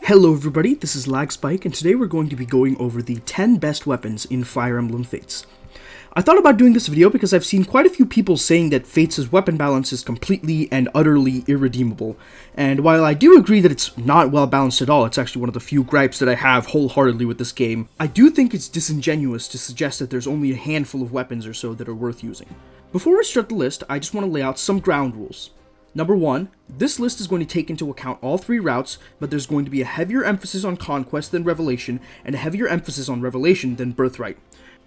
Hello everybody, this is LagSpike, and today we're going to be going over the 10 best weapons in Fire Emblem Fates. I thought about doing this video because I've seen quite a few people saying that Fates' weapon balance is completely and utterly irredeemable, and while I do agree that it's not well balanced at all, it's actually one of the few gripes that I have wholeheartedly with this game, I do think it's disingenuous to suggest that there's only a handful of weapons or so that are worth using. Before we start the list, I just want to lay out some ground rules. Number 1, this list is going to take into account all three routes, but there's going to be a heavier emphasis on Conquest than Revelation, and a heavier emphasis on Revelation than Birthright.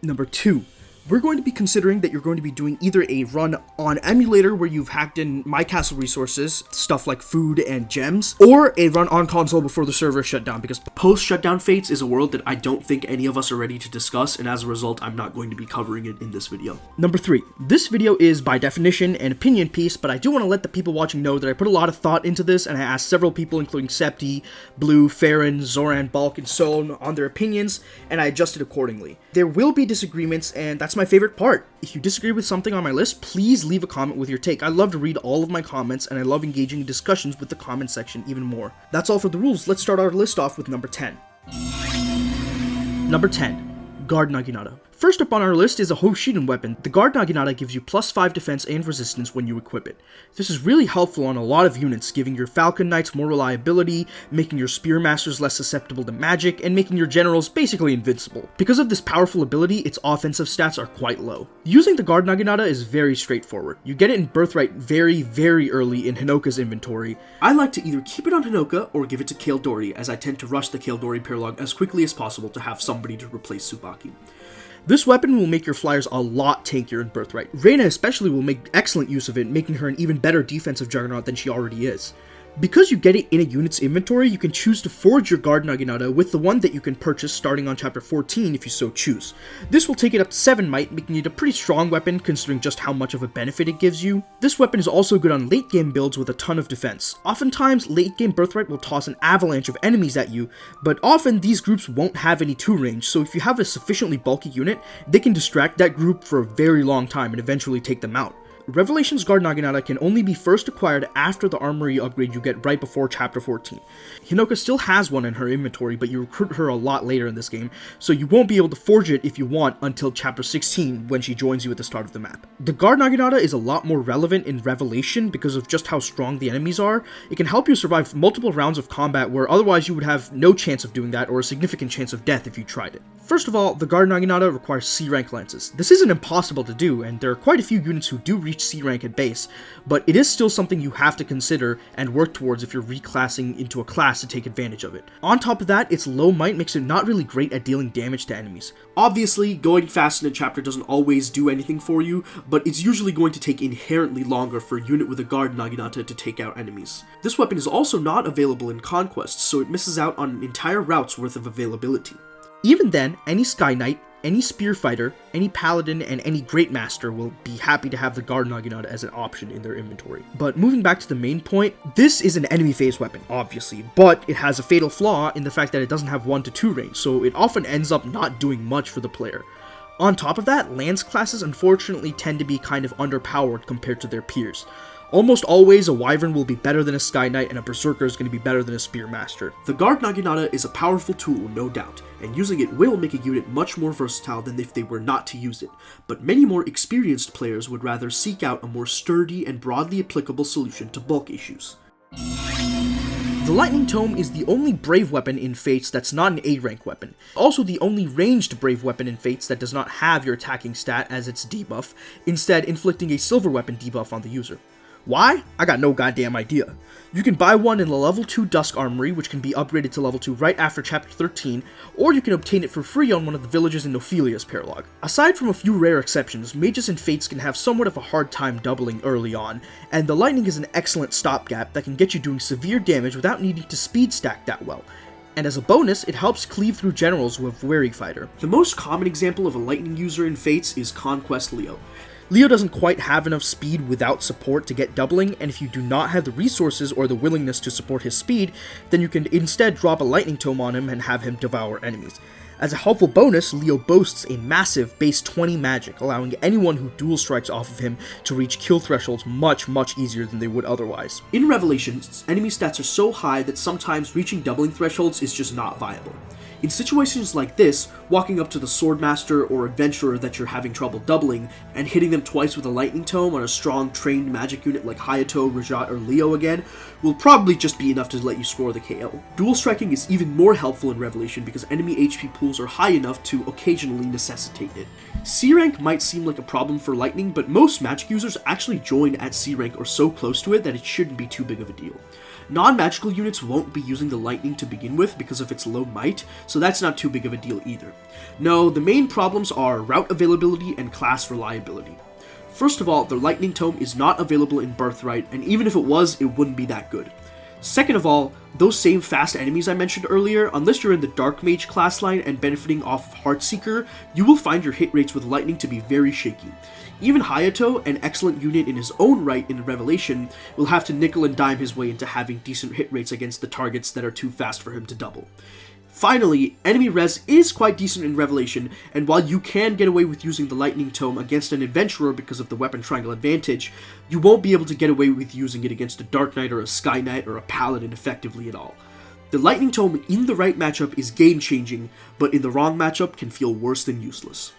Number 2, we're going to be considering that you're going to be doing either a run on emulator where you've hacked in My Castle resources, stuff like food and gems, or a run on console before the server shut down, because post-shutdown Fates is a world that I don't think any of us are ready to discuss, and as a result, I'm not going to be covering it in this video. Number 3, this video is by definition an opinion piece, but I do want to let the people watching know that I put a lot of thought into this, and I asked several people, including Septi, Blue, Farron, Zoran, Balk, and so on their opinions, and I adjusted accordingly. There will be disagreements, and that's my favorite part. If you disagree with something on my list, please leave a comment with your take. I love to read all of my comments, and I love engaging in discussions with the comment section even more. That's all for the rules. Let's start our list off with number 10. Number 10. Guard Naginata. First up on our list is a Hoshiden weapon. The Guard Naginata gives you plus 5 defense and resistance when you equip it. This is really helpful on a lot of units, giving your Falcon Knights more reliability, making your Spear Masters less susceptible to magic, and making your generals basically invincible. Because of this powerful ability, its offensive stats are quite low. Using the Guard Naginata is very straightforward. You get it in Birthright very early in Hinoka's inventory. I like to either keep it on Hinoka or give it to Kale as I tend to rush the Kale paralog as quickly as possible to have somebody to replace Tsubaki. This weapon will make your flyers a lot tankier in Birthright. Reina especially will make excellent use of it, making her an even better defensive juggernaut than she already is. Because you get it in a unit's inventory, you can choose to forge your Guard Naginata with the one that you can purchase starting on chapter 14 if you so choose. This will take it up to 7 might, making it a pretty strong weapon considering just how much of a benefit it gives you. This weapon is also good on late game builds with a ton of defense. Oftentimes, late game Birthright will toss an avalanche of enemies at you, but often these groups won't have any 2 range, so if you have a sufficiently bulky unit, they can distract that group for a very long time and eventually take them out. Revelation's Guard Naginata can only be first acquired after the armory upgrade you get right before chapter 14. Hinoka still has one in her inventory, but you recruit her a lot later in this game, so you won't be able to forge it if you want until chapter 16 when she joins you at the start of the map. The Guard Naginata is a lot more relevant in Revelation because of just how strong the enemies are. It can help you survive multiple rounds of combat where otherwise you would have no chance of doing that or a significant chance of death if you tried it. First of all, the Guard Naginata requires C rank lances. This isn't impossible to do, and there are quite a few units who do reach C rank at base, but it is still something you have to consider and work towards if you're reclassing into a class to take advantage of it. On top of that, its low might makes it not really great at dealing damage to enemies. Obviously, going fast in a chapter doesn't always do anything for you, but it's usually going to take inherently longer for a unit with a Guard Naginata to take out enemies. This weapon is also not available in Conquest, so it misses out on an entire route's worth of availability. Even then, any Sky Knight, any Spear Fighter, any Paladin, and any Great Master will be happy to have the Guard Naginata as an option in their inventory. But moving back to the main point, this is an enemy phase weapon, obviously, but it has a fatal flaw in the fact that it doesn't have 1 to 2 range, so it often ends up not doing much for the player. On top of that, Lance classes unfortunately tend to be kind of underpowered compared to their peers. Almost always, a Wyvern will be better than a Sky Knight, and a Berserker is going to be better than a Spear Master. The Guard Naginata is a powerful tool, no doubt, and using it will make a unit much more versatile than if they were not to use it, but many more experienced players would rather seek out a more sturdy and broadly applicable solution to bulk issues. The Lightning Tome is the only Brave weapon in Fates that's not an A rank weapon. Also the only ranged Brave weapon in Fates that does not have your attacking stat as its debuff, instead inflicting a Silver weapon debuff on the user. Why? I got no goddamn idea. You can buy one in the level 2 Dusk Armory, which can be upgraded to level 2 right after chapter 13, or you can obtain it for free on one of the villages in Ophelia's paralog. Aside from a few rare exceptions, mages and fates can have somewhat of a hard time doubling early on, and the lightning is an excellent stopgap that can get you doing severe damage without needing to speed stack that well. And as a bonus, it helps cleave through generals with Wary Fighter. The most common example of a lightning user in Fates is Conquest Leo. Leo doesn't quite have enough speed without support to get doubling, and if you do not have the resources or the willingness to support his speed, then you can instead drop a Lightning Tome on him and have him devour enemies. As a helpful bonus, Leo boasts a massive base 20 magic, allowing anyone who dual strikes off of him to reach kill thresholds much easier than they would otherwise. In Revelations, enemy stats are so high that sometimes reaching doubling thresholds is just not viable. In situations like this, walking up to the Swordmaster or Adventurer that you're having trouble doubling, and hitting them twice with a Lightning Tome on a strong trained magic unit like Hayato, Rajat, or Leo again, will probably just be enough to let you score the KO. Dual striking is even more helpful in Revelation because enemy HP pools are high enough to occasionally necessitate it. C rank might seem like a problem for Lightning, but most magic users actually join at C rank or so close to it that it shouldn't be too big of a deal. Non-magical units won't be using the Lightning to begin with because of its low might, so that's not too big of a deal either. No, the main problems are route availability and class reliability. First of all, the Lightning Tome is not available in Birthright, and even if it was, it wouldn't be that good. Second of all, those same fast enemies I mentioned earlier, unless you're in the Dark Mage class line and benefiting off of Heartseeker, you will find your hit rates with Lightning to be very shaky. Even Hayato, an excellent unit in his own right in Revelation, will have to nickel and dime his way into having decent hit rates against the targets that are too fast for him to double. Finally, enemy res is quite decent in Revelation, and while you can get away with using the Lightning Tome against an Adventurer because of the weapon triangle advantage, you won't be able to get away with using it against a Dark Knight or a Sky Knight or a Paladin effectively at all. The Lightning Tome in the right matchup is game-changing, but in the wrong matchup can feel worse than useless.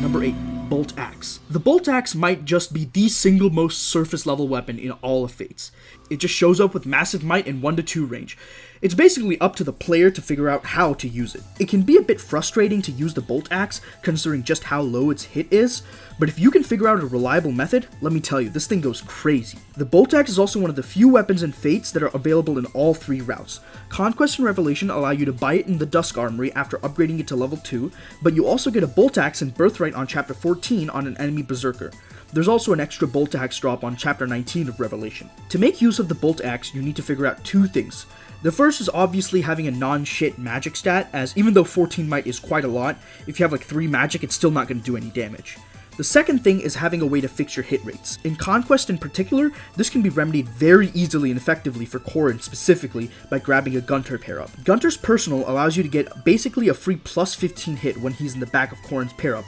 Number 8. Bolt Axe. The Bolt Axe might just be the single most surface level weapon in all of Fates. It just shows up with massive might and 1-2 range. It's basically up to the player to figure out how to use it. It can be a bit frustrating to use the Bolt Axe considering just how low its hit is, but if you can figure out a reliable method, let me tell you, this thing goes crazy. The Bolt Axe is also one of the few weapons in Fates that are available in all 3 routes. Conquest and Revelation allow you to buy it in the Dusk Armory after upgrading it to level 2, but you also get a Bolt Axe in Birthright on Chapter 14 on an enemy Berserker. There's also an extra Bolt Axe drop on Chapter 19 of Revelation. To make use of the Bolt Axe, you need to figure out 2 things. The first is obviously having a non-shit magic stat, as even though 14 might is quite a lot, if you have like 3 magic, it's still not going to do any damage. The second thing is having a way to fix your hit rates. In Conquest in particular, this can be remedied very easily and effectively for Corrin specifically by grabbing a Gunter pair-up. Gunter's Personal allows you to get basically a free plus 15 hit when he's in the back of Corrin's pair-up,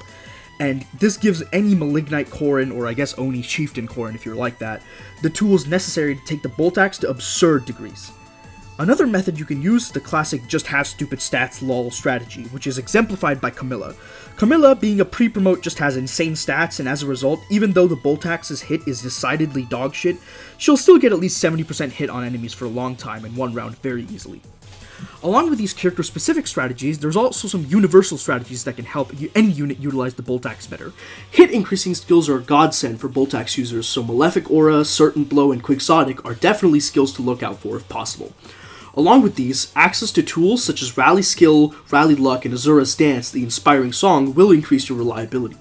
and this gives any Malignite Corrin, or I guess Oni Chieftain Corrin if you're like that, the tools necessary to take the Bolt Axe to absurd degrees. Another method you can use is the classic just have stupid stats lol strategy, which is exemplified by Camilla. Camilla, being a pre-promote, just has insane stats, and as a result, even though the Bolt Axe's hit is decidedly dogshit, she'll still get at least 70% hit on enemies for a long time in one round very easily. Along with these character-specific strategies, there's also some universal strategies that can help any unit utilize the Bolt Axe better. Hit-increasing skills are a godsend for Bolt Axe users, so Malefic Aura, Certain Blow, and Quixotic are definitely skills to look out for if possible. Along with these, access to tools such as Rally Skill, Rally Luck, and Azura's Dance, the Inspiring Song, will increase your reliability.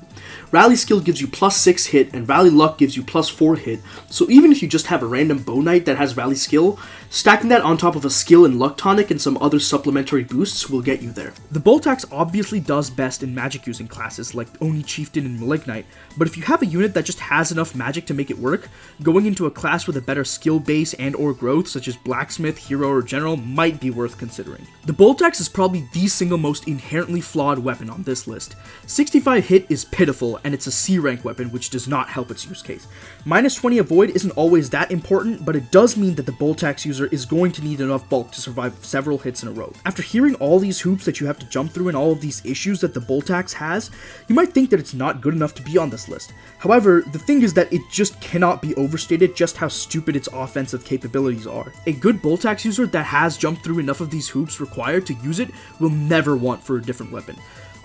Rally Skill gives you plus 6 hit, and Rally Luck gives you plus 4 hit, so even if you just have a random Bow Knight that has Rally Skill, stacking that on top of a Skill and Luck Tonic and some other supplementary boosts will get you there. The Bolt Axe obviously does best in magic using classes like Oni Chieftain and Malignite, but if you have a unit that just has enough magic to make it work, going into a class with a better skill base and or growth such as Blacksmith, Hero, or General might be worth considering. The Bolt Axe is probably the single most inherently flawed weapon on this list. 65 hit is pitiful, and it's a C rank weapon, which does not help its use case. Minus 20 avoid isn't always that important, but it does mean that the Bolt Axe user is going to need enough bulk to survive several hits in a row. After hearing all these hoops that you have to jump through and all of these issues that the Bolt Axe has, you might think that it's not good enough to be on this list. However, the thing is that it just cannot be overstated just how stupid its offensive capabilities are. A good Bolt Axe user that has jumped through enough of these hoops required to use it will never want for a different weapon.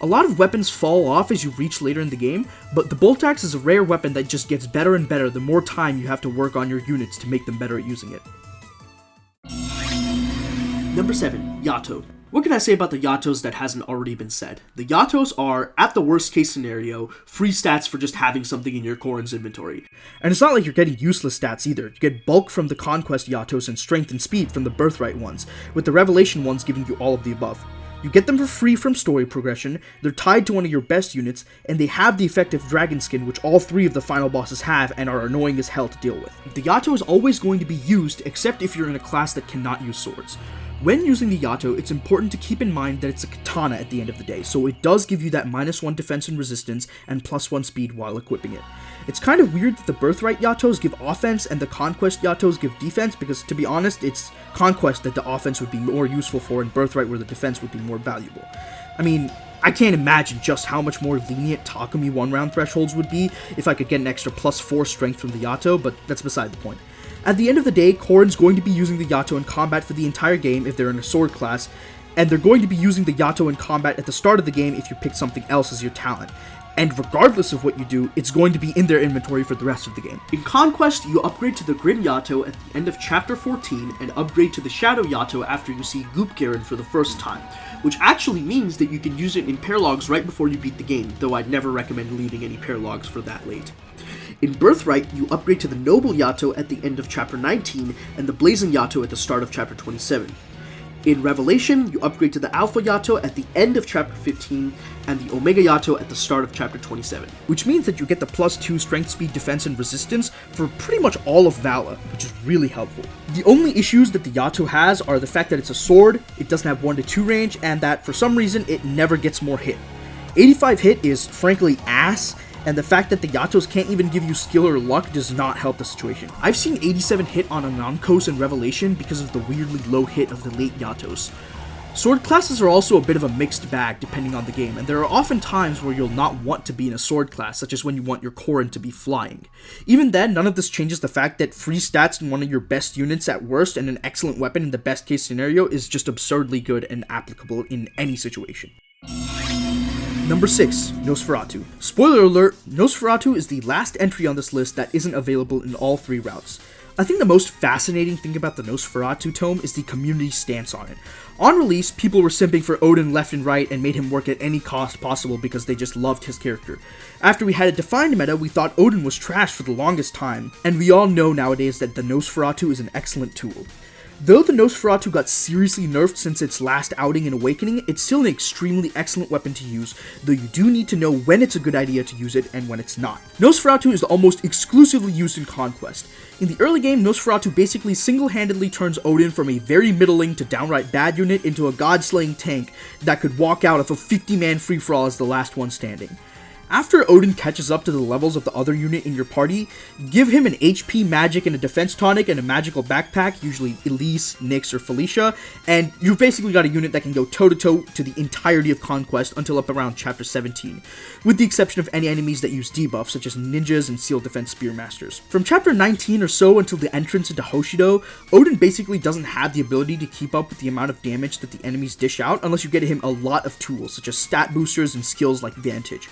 A lot of weapons fall off as you reach later in the game, but the Bolt Axe is a rare weapon that just gets better and better the more time you have to work on your units to make them better at using it. Number 7. Yato. What can I say about the Yatos that hasn't already been said? The Yatos are, at the worst case scenario, free stats for just having something in your Corrin's inventory. And it's not like you're getting useless stats either. You get bulk from the Conquest Yatos and strength and speed from the Birthright ones, with the Revelation ones giving you all of the above. You get them for free from story progression, they're tied to one of your best units, and they have the effective dragon skin which all 3 of the final bosses have and are annoying as hell to deal with. The Yato is always going to be used except if you're in a class that cannot use swords. When using the Yato, it's important to keep in mind that it's a katana at the end of the day, so it does give you that -1 defense and resistance and +1 speed while equipping it. It's kind of weird that the Birthright Yatos give offense and the Conquest Yatos give defense, because to be honest, it's Conquest that the offense would be more useful for and Birthright where the defense would be more valuable. I mean, I can't imagine just how much more lenient Takumi 1-round thresholds would be if I could get an extra +4 strength from the Yato, but that's beside the point. At the end of the day, Corrin's going to be using the Yato in combat for the entire game if they're in a sword class, and they're going to be using the Yato in combat at the start of the game if you pick something else as your talent. And regardless of what you do, it's going to be in their inventory for the rest of the game. In Conquest, you upgrade to the Grid Yato at the end of Chapter 14, and upgrade to the Shadow Yato after you see Goop Garen for the first time, which actually means that you can use it in pair logs right before you beat the game, though I'd never recommend leaving any pair logs for that late. In Birthright, you upgrade to the Noble Yato at the end of Chapter 19, and the Blazing Yato at the start of Chapter 27. In Revelation, you upgrade to the Alpha Yato at the end of Chapter 15, and the Omega Yato at the start of Chapter 27. Which means that you get the +2 strength, speed, defense, and resistance for pretty much all of Vala, which is really helpful. The only issues that the Yato has are the fact that it's a sword, it doesn't have 1 to 2 range, and that for some reason it never gets more hit. 85 hit is frankly ass, and the fact that the Yatos can't even give you skill or luck does not help the situation. I've seen 87 hit on Anankos in Revelation because of the weirdly low hit of the late Yatos. Sword classes are also a bit of a mixed bag depending on the game, and there are often times where you'll not want to be in a sword class, such as when you want your Corrin to be flying. Even then, none of this changes the fact that free stats in one of your best units at worst and an excellent weapon in the best case scenario is just absurdly good and applicable in any situation. Number 6, Nosferatu. Spoiler alert, Nosferatu is the last entry on this list that isn't available in all 3 routes. I think the most fascinating thing about the Nosferatu tome is the community stance on it. On release, people were simping for Odin left and right and made him work at any cost possible because they just loved his character. After we had a defined meta, we thought Odin was trash for the longest time, and we all know nowadays that the Nosferatu is an excellent tool. Though the Nosferatu got seriously nerfed since its last outing in Awakening, it's still an extremely excellent weapon to use, though you do need to know when it's a good idea to use it and when it's not. Nosferatu is almost exclusively used in Conquest. In the early game, Nosferatu basically single-handedly turns Odin from a very middling to downright bad unit into a god-slaying tank that could walk out of a 50-man free-for-all as the last one standing. After Odin catches up to the levels of the other unit in your party, give him an HP magic and a defense tonic and a magical backpack, usually Elise, Nyx, or Felicia, and you've basically got a unit that can go toe-to-toe to the entirety of Conquest until up around Chapter 17, with the exception of any enemies that use debuffs, such as ninjas and Seal Defense Spearmasters. From Chapter 19 or so until the entrance into Hoshido, Odin basically doesn't have the ability to keep up with the amount of damage that the enemies dish out unless you get him a lot of tools, such as stat boosters and skills like Vantage.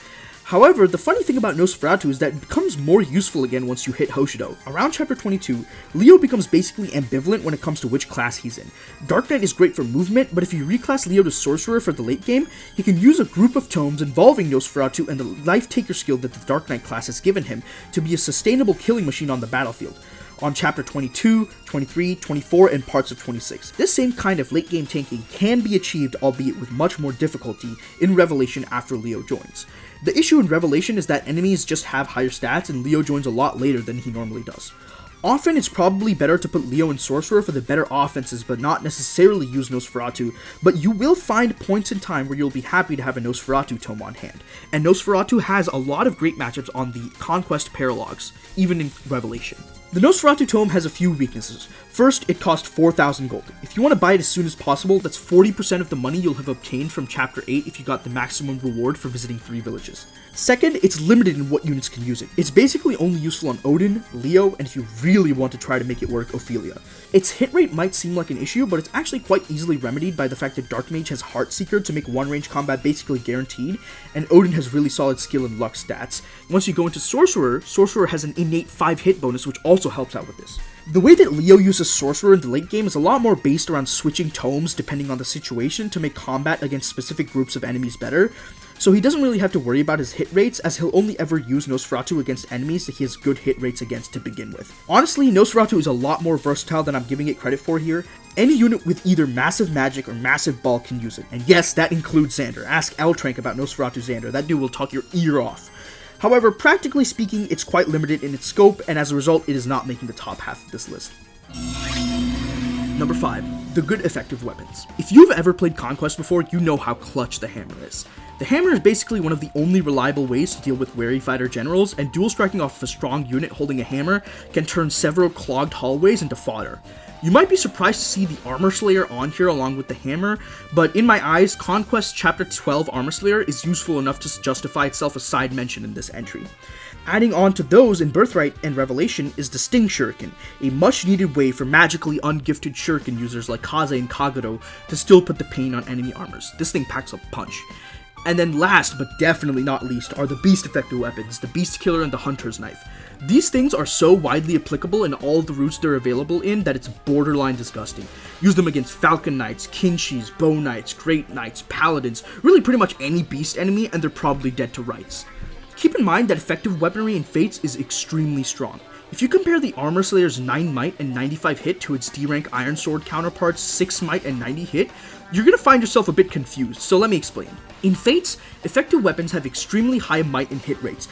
However, the funny thing about Nosferatu is that it becomes more useful again once you hit Hoshido. Around Chapter 22, Leo becomes basically ambivalent when it comes to which class he's in. Dark Knight is great for movement, but if you reclass Leo to Sorcerer for the late game, he can use a group of tomes involving Nosferatu and the Life Taker skill that the Dark Knight class has given him to be a sustainable killing machine on the battlefield. On Chapter 22, 23, 24, and parts of 26. This same kind of late game tanking can be achieved, albeit with much more difficulty, in Revelation after Leo joins. The issue in Revelation is that enemies just have higher stats and Leo joins a lot later than he normally does. Often it's probably better to put Leo in Sorcerer for the better offenses but not necessarily use Nosferatu, but you will find points in time where you'll be happy to have a Nosferatu tome on hand. And Nosferatu has a lot of great matchups on the Conquest paralogs, even in Revelation. The Nosferatu tome has a few weaknesses. First, it costs 4,000 gold. If you want to buy it as soon as possible, that's 40% of the money you'll have obtained from Chapter 8 if you got the maximum reward for visiting 3 villages. Second, it's limited in what units can use it. It's basically only useful on Odin, Leo, and if you really want to try to make it work, Ophelia. Its hit rate might seem like an issue, but it's actually quite easily remedied by the fact that Dark Mage has Heartseeker to make one-range combat basically guaranteed, and Odin has really solid skill and luck stats. Once you go into Sorcerer, Sorcerer has an innate 5-hit bonus which also helps out with this. The way that Leo uses Sorcerer in the late game is a lot more based around switching tomes depending on the situation to make combat against specific groups of enemies better, so he doesn't really have to worry about his hit rates as he'll only ever use Nosferatu against enemies that he has good hit rates against to begin with. Honestly, Nosferatu is a lot more versatile than I'm giving it credit for here, Any unit with either massive magic or massive bulk can use it, and yes, that includes Xander. Ask L-Trank about Nosferatu Xander, that dude will talk your ear off. However, practically speaking, it's quite limited in its scope, and as a result, it is not making the top half of this list. Number 5. The good effective weapons. If you've ever played Conquest before, you know how clutch the hammer is. The hammer is basically one of the only reliable ways to deal with wary fighter generals, and dual striking off of a strong unit holding a hammer can turn several clogged hallways into fodder. You might be surprised to see the Armor Slayer on here along with the hammer, but in my eyes, Conquest Chapter 12 Armor Slayer is useful enough to justify itself a side mention in this entry. Adding on to those in Birthright and Revelation is the Sting Shuriken, a much needed way for magically ungifted shuriken users like Kaze and Kagero to still put the pain on enemy armors. This thing packs a punch. And then last, but definitely not least, are the beast effective weapons, the Beast Killer and the Hunter's Knife. These things are so widely applicable in all of the routes they're available in that it's borderline disgusting. Use them against Falcon Knights, Kinshis, Bow Knights, Great Knights, Paladins, really pretty much any beast enemy, and they're probably dead to rights. Keep in mind that effective weaponry in Fates is extremely strong. If you compare the Armor Slayer's 9 might and 95 hit to its D-rank Iron Sword counterpart's 6 might and 90 hit, you're going to find yourself a bit confused, so let me explain. In Fates, effective weapons have extremely high might and hit rates,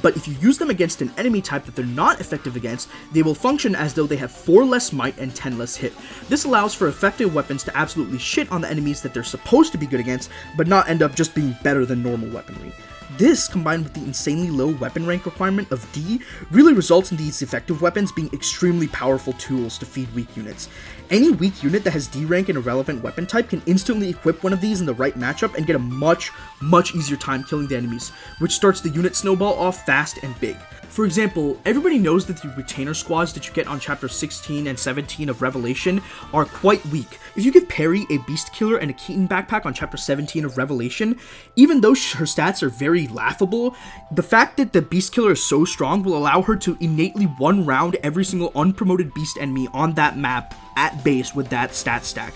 but if you use them against an enemy type that they're not effective against, they will function as though they have 4 less might and 10 less hit. This allows for effective weapons to absolutely shit on the enemies that they're supposed to be good against, but not end up just being better than normal weaponry. This, combined with the insanely low weapon rank requirement of D, really results in these effective weapons being extremely powerful tools to feed weak units. Any weak unit that has D rank in a relevant weapon type can instantly equip one of these in the right matchup and get a much easier time killing the enemies, which starts the unit snowball off fast and big. For example, everybody knows that the retainer squads that you get on chapter 16 and 17 of Revelation are quite weak. If you give Perry a Beast Killer and a Keaton backpack on chapter 17 of Revelation, even though her stats are very laughable, the fact that the Beast Killer is so strong will allow her to innately one round every single unpromoted beast enemy on that map at base with that stat stack.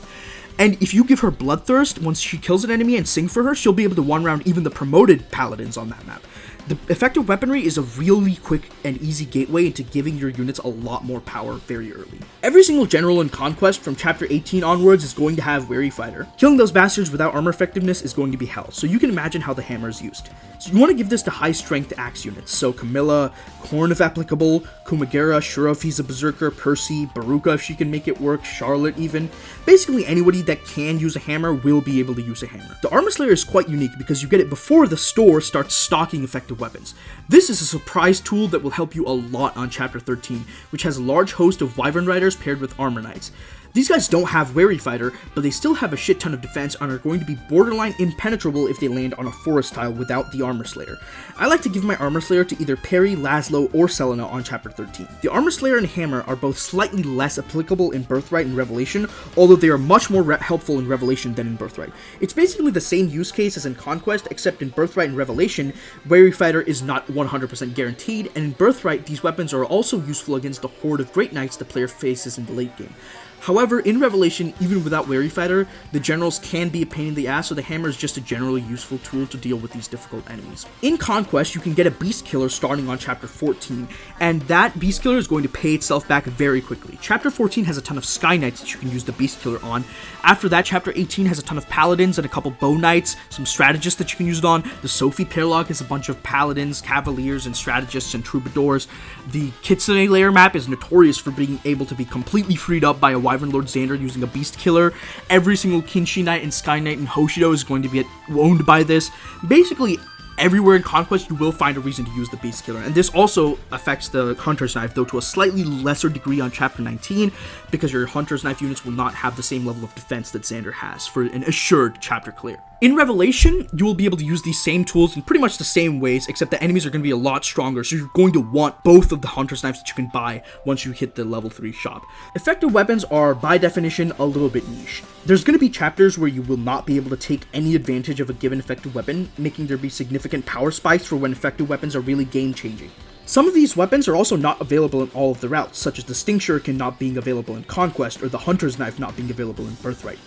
And if you give her Bloodthirst, once she kills an enemy and sing for her, she'll be able to one round even the promoted paladins on that map. The effective weaponry is a really quick and easy gateway into giving your units a lot more power very early. Every single general in Conquest from chapter 18 onwards is going to have Wary Fighter. Killing those bastards without armor effectiveness is going to be hell, so you can imagine how the hammer is used. So you want to give this to high strength axe units, so Camilla, Korn if applicable, Kumagera, Shura if he's a Berserker, Percy, Baruka if she can make it work, Charlotte even. Basically anybody that can use a hammer will be able to use a hammer. The Armor Slayer is quite unique because you get it before the store starts stocking effective weapons. This is a surprise tool that will help you a lot on chapter 13, which has a large host of Wyvern Riders paired with Armor Knights. These guys don't have Wary Fighter, but they still have a shit ton of defense and are going to be borderline impenetrable if they land on a forest tile without the Armor Slayer. I like to give my Armor Slayer to either Perry, Laszlo, or Selena on chapter 13. The Armor Slayer and Hammer are both slightly less applicable in Birthright and Revelation, although they are much more helpful in Revelation than in Birthright. It's basically the same use case as in Conquest, except in Birthright and Revelation, Wary Fighter is not 100% guaranteed, and in Birthright, these weapons are also useful against the horde of Great Knights the player faces in the late game. However, in Revelation, even without Wary Fighter, the generals can be a pain in the ass, so the hammer is just a generally useful tool to deal with these difficult enemies. In Conquest, you can get a Beast Killer starting on Chapter 14, and that Beast Killer is going to pay itself back very quickly. Chapter 14 has a ton of Sky Knights that you can use the Beast Killer on. After that, Chapter 18 has a ton of Paladins and a couple Bow Knights, some Strategists that you can use it on. The Sophie Paralog has a bunch of Paladins, Cavaliers, and Strategists and Troubadours. The Kitsune Layer map is notorious for being able to be completely freed up by a Wyvern Lord Xander using a Beast Killer. Every single Kinshi Knight and Sky Knight and Hoshido is going to be owned by this. Basically, everywhere in Conquest, you will find a reason to use the Beast Killer, and this also affects the Hunter's Knife, though to a slightly lesser degree on Chapter 19, because your Hunter's Knife units will not have the same level of defense that Xander has for an assured chapter clear. In Revelation, you will be able to use these same tools in pretty much the same ways, except the enemies are going to be a lot stronger, so you're going to want both of the Hunter's Knives that you can buy once you hit the level 3 shop. Effective weapons are, by definition, a little bit niche. There's going to be chapters where you will not be able to take any advantage of a given effective weapon, making there be significant power spikes for when effective weapons are really game-changing. Some of these weapons are also not available in all of the routes, such as the Sting Shuriken not being available in Conquest, or the Hunter's Knife not being available in Birthright.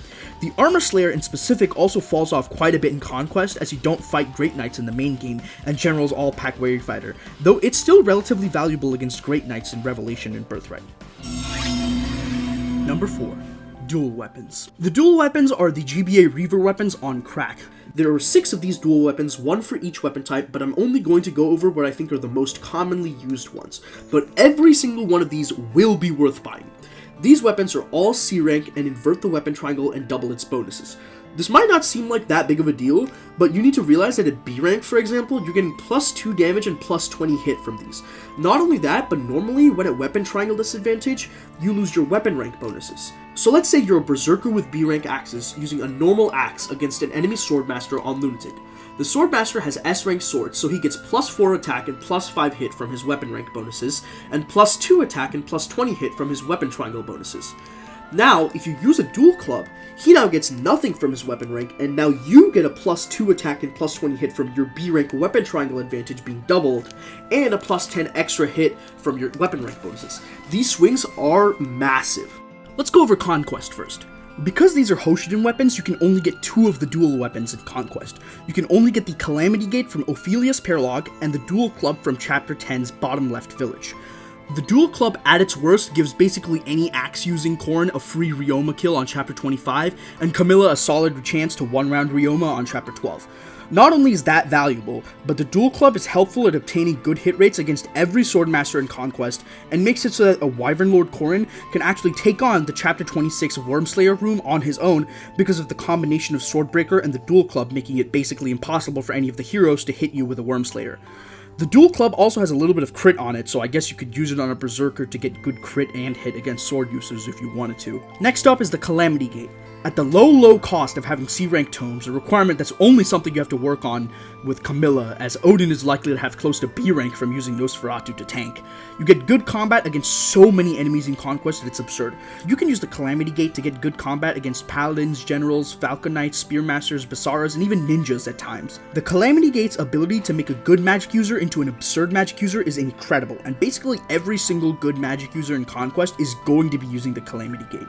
The Armor Slayer in specific also falls off quite a bit in Conquest, as you don't fight Great Knights in the main game, and generals all pack Wary Fighter, though it's still relatively valuable against Great Knights in Revelation and Birthright. Number 4. Dual weapons. The dual weapons are the GBA Reaver weapons on crack. There are 6 of these dual weapons, 1 for each weapon type, but I'm only going to go over what I think are the most commonly used ones. But every single one of these will be worth buying. These weapons are all C rank and invert the weapon triangle and double its bonuses. This might not seem like that big of a deal, but you need to realize that at B rank, for example, you're getting plus 2 damage and plus 20 hit from these. Not only that, but normally when at weapon triangle disadvantage, you lose your weapon rank bonuses. So let's say you're a berserker with B rank axes using a normal axe against an enemy swordmaster on Lunatic. The swordmaster has S rank swords, so he gets plus 4 attack and plus 5 hit from his weapon rank bonuses, and plus 2 attack and plus 20 hit from his weapon triangle bonuses. Now, if you use a dual club, he now gets nothing from his weapon rank, and now you get a plus 2 attack and plus 20 hit from your B rank weapon triangle advantage being doubled, and a plus 10 extra hit from your weapon rank bonuses. These swings are massive. Let's go over Conquest first. Because these are Hoshiden weapons, you can only get 2 of the dual weapons in Conquest. You can only get the Calamity Gate from Ophelia's Paralog and the dual club from Chapter 10's bottom left village. The dual club at its worst gives basically any axe-using Corrin a free Ryoma kill on Chapter 25, and Camilla a solid chance to 1-round Ryoma on Chapter 12. Not only is that valuable, but the dual club is helpful at obtaining good hit rates against every swordmaster in Conquest, and makes it so that a Wyvern Lord Corrin can actually take on the Chapter 26 Wormslayer room on his own because of the combination of Swordbreaker and the dual club making it basically impossible for any of the heroes to hit you with a Wormslayer. The dual club also has a little bit of crit on it, so I guess you could use it on a berserker to get good crit and hit against sword users if you wanted to. Next up is the Calamity Gate. At the low cost of having C-rank tomes, a requirement that's only something you have to work on with Camilla, as Odin is likely to have close to B rank from using Nosferatu to tank. You get good combat against so many enemies in Conquest that it's absurd. You can use the Calamity Gate to get good combat against paladins, generals, falcon knights, spearmasters, Basaras, and even ninjas at times. The Calamity Gate's ability to make a good magic user into an absurd magic user is incredible, and basically every single good magic user in Conquest is going to be using the Calamity Gate.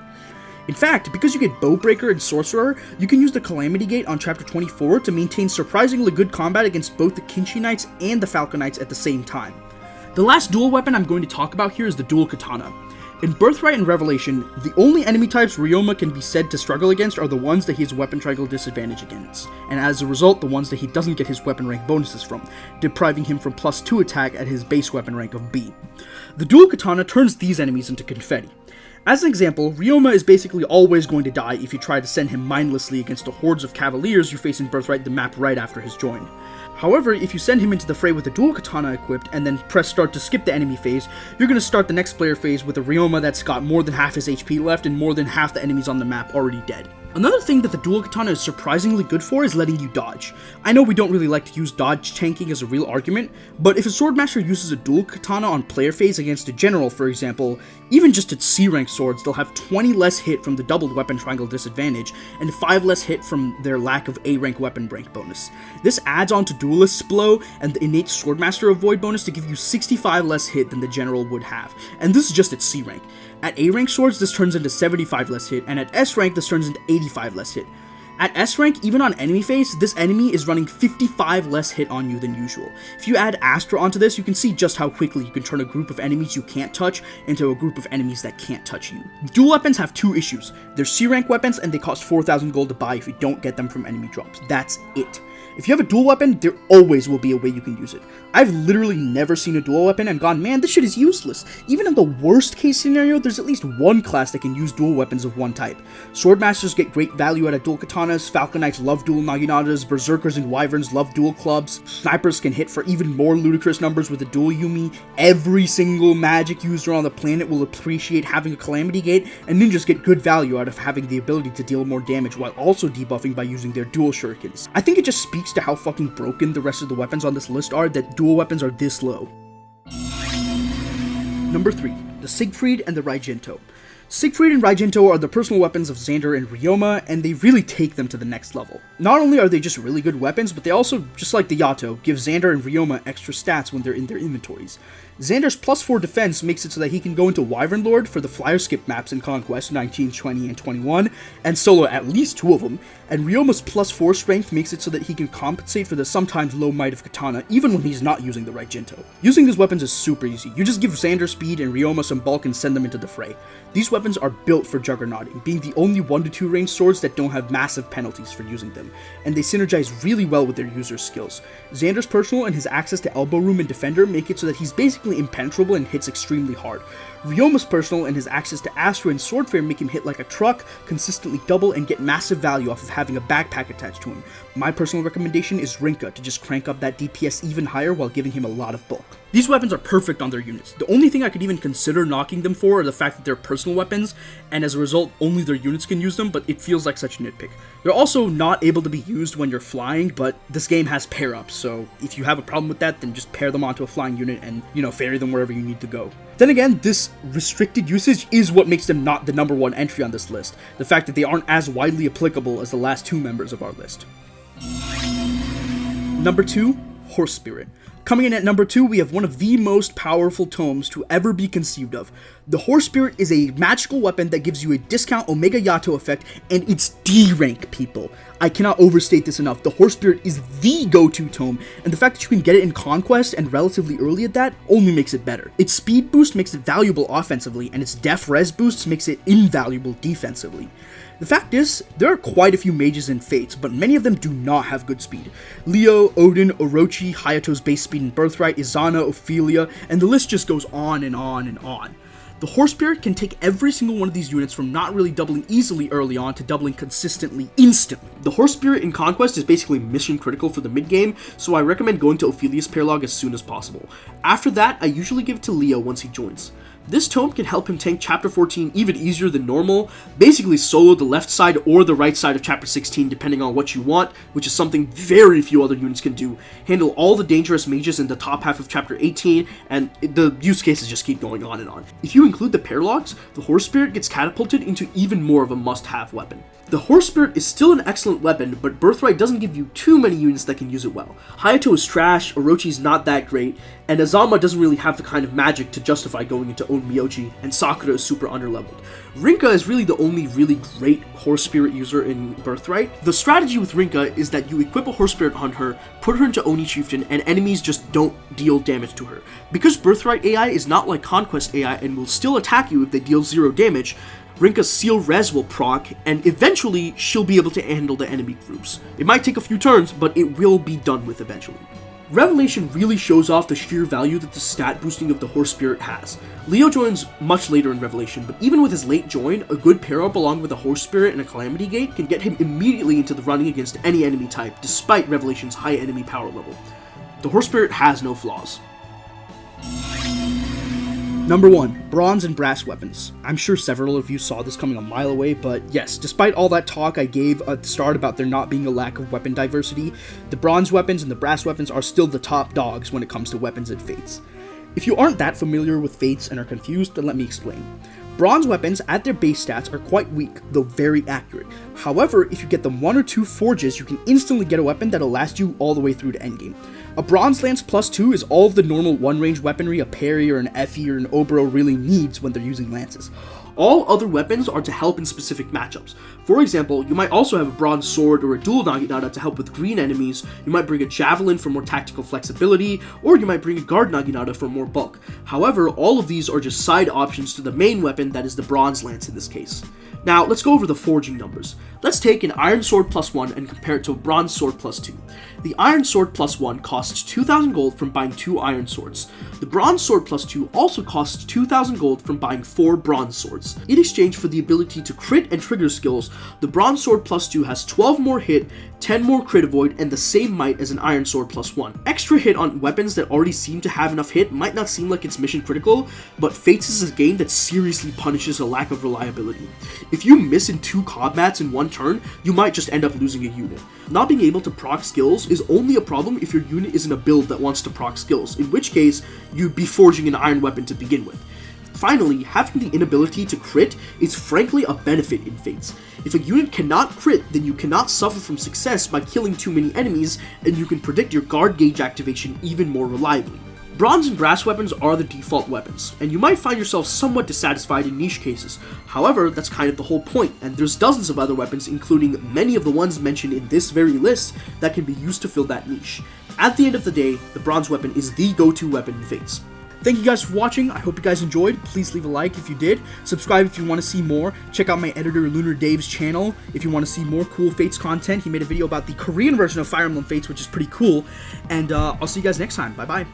In fact, because you get Bowbreaker and Sorcerer, you can use the Calamity Gate on Chapter 24 to maintain surprisingly good combat against both the Kinshi Knights and the Falcon Knights at the same time. The last dual weapon I'm going to talk about here is the Dual Katana. In Birthright and Revelation, the only enemy types Ryoma can be said to struggle against are the ones that he has weapon triangle disadvantage against, and as a result, the ones that he doesn't get his weapon rank bonuses from, depriving him from plus 2 attack at his base weapon rank of B. The Dual Katana turns these enemies into confetti. As an example, Ryoma is basically always going to die if you try to send him mindlessly against the hordes of cavaliers you face in Birthright the map right after his join. However, if you send him into the fray with the dual katana equipped and then press start to skip the enemy phase, you're going to start the next player phase with a Ryoma that's got more than half his HP left and more than half the enemies on the map already dead. Another thing that the dual katana is surprisingly good for is letting you dodge. I know we don't really like to use dodge tanking as a real argument, but if a swordmaster uses a dual katana on player phase against a general, for example, even just at C-rank swords, they'll have 20 less hit from the doubled weapon triangle disadvantage, and 5 less hit from their lack of A-rank weapon rank bonus. This adds on to Duelist's Blow and the innate Swordmaster Avoid bonus to give you 65 less hit than the general would have, and this is just at C-rank. At A-rank swords, this turns into 75 less hit, and at S-rank, this turns into 85 less hit. At S-rank, even on enemy phase, this enemy is running 55 less hit on you than usual. If you add Astra onto this, you can see just how quickly you can turn a group of enemies you can't touch into a group of enemies that can't touch you. Dual weapons have 2 issues. They're C-rank weapons, and they cost 4,000 gold to buy if you don't get them from enemy drops. That's it. If you have a dual weapon, there always will be a way you can use it. I've literally never seen a dual weapon and gone, man, this shit is useless. Even in the worst case scenario, there's at least one class that can use dual weapons of one type. Swordmasters get great value out of dual katanas, Falcon Knights love dual naginatas, Berserkers and Wyverns love dual clubs, Snipers can hit for even more ludicrous numbers with a dual Yumi, every single magic user on the planet will appreciate having a Calamity Gate, and ninjas get good value out of having the ability to deal more damage while also debuffing by using their dual shurikens. I think it just speaks to how fucking broken the rest of the weapons on this list are that dual weapons are this low. Number 3. The Siegfried and the Raijinto. Siegfried and Raijinto are the personal weapons of Xander and Ryoma, and they really take them to the next level. Not only are they just really good weapons, but they also, just like the Yato, give Xander and Ryoma extra stats when they're in their inventories. Xander's plus 4 defense makes it so that he can go into Wyvern Lord for the flyer skip maps in Conquest 19, 20, and 21, and solo at least 2 of them, and Ryoma's plus 4 strength makes it so that he can compensate for the sometimes low might of Katana, even when he's not using the right Jinto. Using these weapons is super easy. You just give Xander speed and Ryoma some bulk and send them into the fray. These weapons are built for juggernauting, being the only 1-2 range swords that don't have massive penalties for using them, and they synergize really well with their user's skills. Xander's personal and his access to elbow room and defender make it so that he's basically impenetrable and hits extremely hard. Ryoma's personal and his access to Astra and Swordfare make him hit like a truck, consistently double, and get massive value off of having a backpack attached to him. My personal recommendation is Rinka to just crank up that DPS even higher while giving him a lot of bulk. These weapons are perfect on their units. The only thing I could even consider knocking them for are the fact that they're personal weapons, and as a result, only their units can use them, but it feels like such a nitpick. They're also not able to be used when you're flying, but this game has pair-ups, so if you have a problem with that, then just pair them onto a flying unit and, ferry them wherever you need to go. Then again, this restricted usage is what makes them not the number 1 entry on this list, the fact that they aren't as widely applicable as the last 2 members of our list. Number 2, Horse Spirit. Coming in at number 2, we have one of the most powerful tomes to ever be conceived of. The Horse Spirit is a magical weapon that gives you a discount Omega Yato effect, and it's D rank, people. I cannot overstate this enough. The Horse Spirit is the go-to tome, and the fact that you can get it in Conquest and relatively early at that only makes it better. Its speed boost makes it valuable offensively, and its def res boosts makes it invaluable defensively. The fact is, there are quite a few mages and fates, but many of them do not have good speed. Leo, Odin, Orochi, Hayato's base speed and birthright, Izana, Ophelia, and the list just goes on and on and on. The Horse Spirit can take every single one of these units from not really doubling easily early on to doubling consistently instantly. The Horse Spirit in Conquest is basically mission critical for the mid game, so I recommend going to Ophelia's pair log as soon as possible. After that, I usually give it to Leo once he joins. This tome can help him tank Chapter 14 even easier than normal, basically solo the left side or the right side of Chapter 16 depending on what you want, which is something very few other units can do, handle all the dangerous mages in the top half of Chapter 18, and the use cases just keep going on and on. If you include the pair logs, the Horse Spirit gets catapulted into even more of a must-have weapon. The Horse Spirit is still an excellent weapon, but Birthright doesn't give you too many units that can use it well. Hayato is trash, Orochi's not that great, and Azama doesn't really have the kind of magic to justify going into Own Miyoji, and Sakura is super underleveled. Rinka is really the only really great Horse Spirit user in Birthright. The strategy with Rinka is that you equip a Horse Spirit on her, put her into Oni Chieftain, and enemies just don't deal damage to her. Because Birthright AI is not like Conquest AI and will still attack you if they deal 0 damage, Rinka's Seal Res will proc, and eventually she'll be able to handle the enemy groups. It might take a few turns, but it will be done with eventually. Revelation really shows off the sheer value that the stat boosting of the Horse Spirit has. Leo joins much later in Revelation, but even with his late join, a good pair up along with a Horse Spirit and a Calamity Gate can get him immediately into the running against any enemy type, despite Revelation's high enemy power level. The Horse Spirit has no flaws. Number 1, bronze and brass weapons. I'm sure several of you saw this coming a mile away, but yes, despite all that talk I gave at the start about there not being a lack of weapon diversity, the bronze weapons and the brass weapons are still the top dogs when it comes to weapons and fates. If you aren't that familiar with fates and are confused, then let me explain. Bronze weapons at their base stats are quite weak, though very accurate. However, if you get them 1 or 2 forges, you can instantly get a weapon that'll last you all the way through to endgame. A Bronze Lance +2 is all of the normal one-range weaponry a parry or an Effie or an Obro really needs when they're using lances. All other weapons are to help in specific matchups. For example, you might also have a bronze sword or a dual Naginata to help with green enemies, you might bring a javelin for more tactical flexibility, or you might bring a guard Naginata for more bulk. However, all of these are just side options to the main weapon that is the bronze lance in this case. Now, let's go over the forging numbers. Let's take an iron sword +1 and compare it to a bronze sword +2. The iron sword +1 costs 2,000 gold from buying 2 iron swords. The bronze sword +2 also costs 2,000 gold from buying 4 bronze swords. In exchange for the ability to crit and trigger skills, the bronze sword +2 has 12 more hit, 10 more crit avoid, and the same might as an iron sword +1. Extra hit on weapons that already seem to have enough hit might not seem like it's mission critical, but Fates is a game that seriously punishes a lack of reliability. If you miss in 2 combats in 1 turn, you might just end up losing a unit. Not being able to proc skills is only a problem if your unit isn't a build that wants to proc skills, in which case, you'd be forging an iron weapon to begin with. Finally, having the inability to crit is frankly a benefit in Fates. If a unit cannot crit, then you cannot suffer from success by killing too many enemies, and you can predict your guard gauge activation even more reliably. Bronze and brass weapons are the default weapons, and you might find yourself somewhat dissatisfied in niche cases. However, that's kind of the whole point, and there's dozens of other weapons, including many of the ones mentioned in this very list, that can be used to fill that niche. At the end of the day, the bronze weapon is the go-to weapon in Fates. Thank you guys for watching. I hope you guys enjoyed. Please leave a like if you did. Subscribe if you want to see more. Check out my editor Lunar Dave's channel if you want to see more cool Fates content. He made a video about the Korean version of Fire Emblem Fates, which is pretty cool. And I'll see you guys next time. Bye-bye.